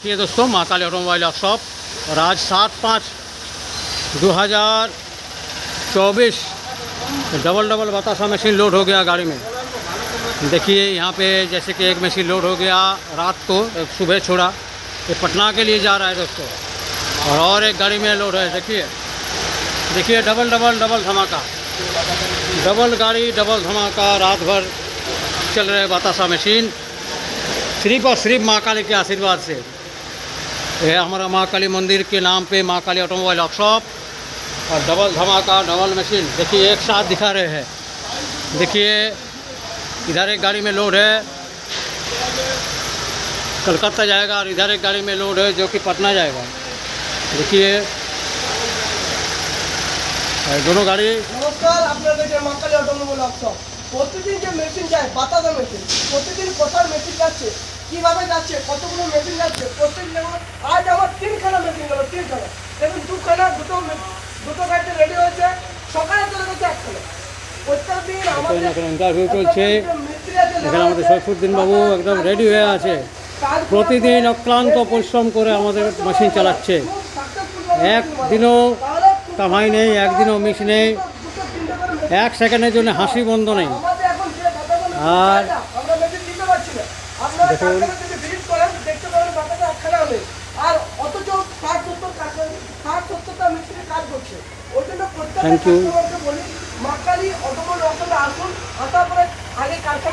ये दोस्तों माँ काली ऑटोमोबाइल वर्कशॉप और आज 7/5/2024 डबल बतासा मशीन लोड हो गया गाड़ी में। देखिए यहाँ पे जैसे कि एक मशीन लोड हो गया रात को, एक सुबह छोड़ा, ये पटना के लिए जा रहा है दोस्तों। और एक गाड़ी में लोड है। देखिए डबल धमाका, डबल गाड़ी डबल धमाका, रात भर चल रहे बतासा मशीन, सिर्फ और सिर्फ माँ काली के आशीर्वाद से। यह हमारा माँ काली मंदिर के नाम पे माँ काली ऑटोमोबाइल वर्कशॉप और डबल धमाका डबल मशीन देखिए एक साथ दिखा रहे हैं। देखिए इधर एक गाड़ी में लोड है कलकत्ता जाएगा और इधर एक गाड़ी में लोड है जो कि पटना जाएगा। देखिए दोनों गाड़ी। নমস্কার, আপনারা দেখছেন মা কালী অটোমোবাইল ওয়ার্কশপ। প্রতিদিন যে মেশিন যায় বাতাসা মেশিন, প্রতিদিন কোথায় মেশিন যাচ্ছে, কিভাবে যাচ্ছে, কতগুলো মেশিন যাচ্ছে, প্রত্যেক যেমন আজ আমার 3খানা মেশিন গেল, 3খানা দেখুন, দুটো গাড়িতে রেডি হয়েছে, সকালে চলে গেছে একখানা। প্রত্যেকদিন আমাদের ইন্টারভিউ চলছে, এখানে আমাদের সৈফুদ্দিন বাবু একদম রেডি হয়ে আছে, প্রতিদিন অক্লান্ত পরিশ্রম করে আমাদের মেশিন চালাচ্ছে। একদিনও কামাই নেই, একদিনও মিস নেই, এক সেকেন্ডের জন্য হাসি বন্ধ নেই। আর দেখুন থ্যাংক ইউ। মা কালী অটোমোবাইল ওয়ার্কশপে আসুন, আসার পরে আগে কারখানা